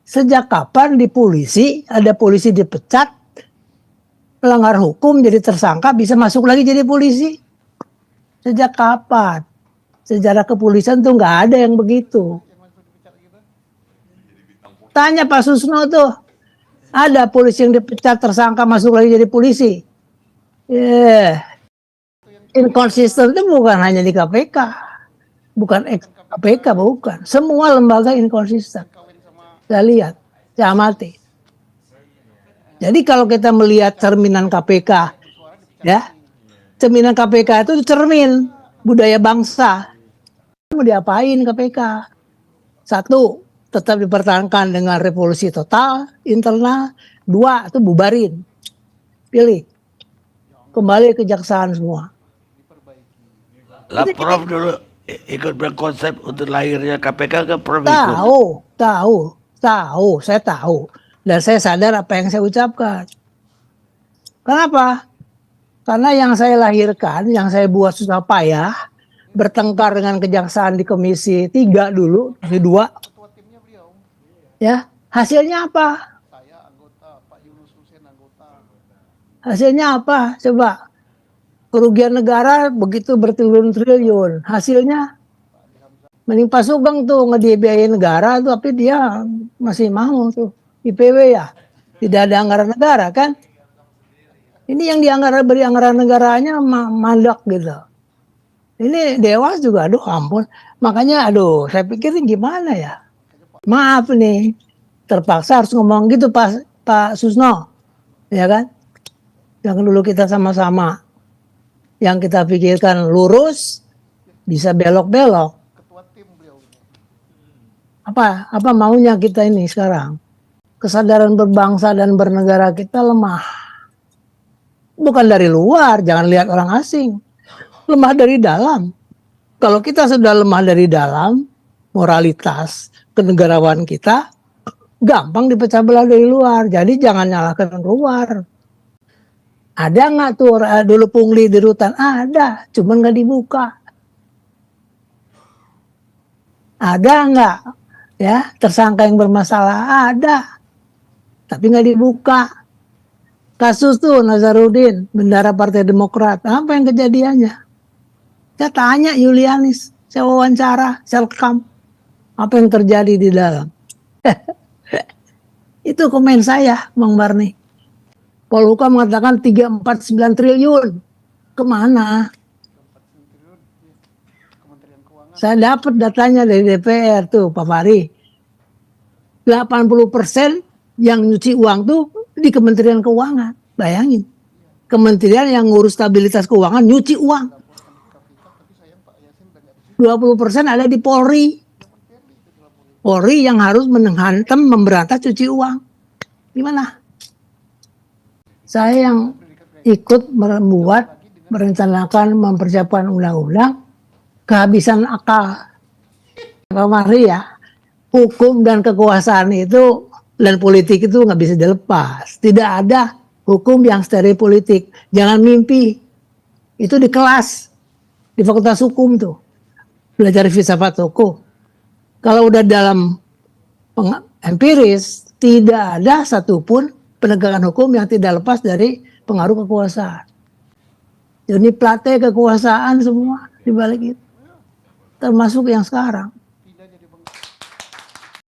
Sejak kapan di polisi, ada polisi dipecat, melanggar hukum jadi tersangka, bisa masuk lagi jadi polisi? Sejak kapan? Sejarah kepolisian tuh nggak ada yang begitu. Tanya Pak Susno tuh, ada polisi yang dipecat tersangka masuk lagi jadi polisi? Inkonsisten itu bukan hanya di KPK, bukan KPK, bukan. Semua lembaga inkonsisten. Saya lihat, saya amati. Jadi kalau kita melihat cerminan KPK, ya, cerminan KPK itu cermin budaya bangsa. Mau diapain KPK? Satu, tetap dipertahankan dengan revolusi total, internal. Dua, itu bubarin. Pilih. Kembali ke kejaksaan semua. Lah Prof dulu ikut berkonsep untuk lahirnya KPK kan Prof ikut. Tahu, saya tahu. Dan saya sadar apa yang saya ucapkan. Kenapa? Karena yang saya lahirkan, yang saya buat susah payah, bertengkar dengan kejaksaan di Komisi 3 dulu, di 2. Ya, hasilnya apa? Hasilnya apa? Coba. Kerugian negara begitu bertriliun-triliun. Hasilnya mending Pak Sugeng tuh ngebiayain negara tuh, tapi dia masih mau tuh IPW ya. Tidak ada anggaran negara kan? Ini yang beri anggaran negaranya mandak gitu. Ini Dewas juga, aduh ampun. Makanya aduh, saya pikir gimana ya? Maaf nih, terpaksa harus ngomong gitu Pak Susno. Ya kan? Yang dulu kita sama-sama. Yang kita pikirkan lurus, bisa belok-belok. Apa maunya kita ini sekarang? Kesadaran berbangsa dan bernegara kita lemah. Bukan dari luar, jangan lihat orang asing. Lemah dari dalam. Kalau kita sudah lemah dari dalam, moralitas, kenegarawan kita, gampang dipecah belah dari luar. Jadi jangan nyalahkan luar. Ada nggak tuh dulu pungli di rutan? Ada, cuman nggak dibuka. Ada nggak ya tersangka yang bermasalah? Ada, tapi nggak dibuka. Kasus tuh Nazarudin, bendara Partai Demokrat, apa yang kejadiannya? Saya tanya Yulianis, saya wawancara, saya rekam apa yang terjadi di dalam. Itu komen saya, Bang Barni. Polhukam mengatakan 349 triliun. Kemana? Saya dapat datanya dari DPR tuh, Pak Fahri. 80% yang nyuci uang tuh di Kementerian Keuangan. Bayangin. Kementerian yang ngurus stabilitas keuangan nyuci uang. 20% ada di Polri. Polri yang harus menghantam, memberantas cuci uang. Gimana? Saya yang ikut membuat, merencanakan, mempersiapkan undang-undang, kehabisan akal. Pak Fahri ya, hukum dan kekuasaan itu, dan politik itu nggak bisa dilepas. Tidak ada hukum yang steril politik. Jangan mimpi. Itu di kelas, di fakultas hukum tuh. Belajar filsafat hukum. Kalau udah dalam empiris, tidak ada satupun penegakan hukum yang tidak lepas dari pengaruh kekuasaan. Jadi plate kekuasaan semua dibalik itu. Termasuk yang sekarang.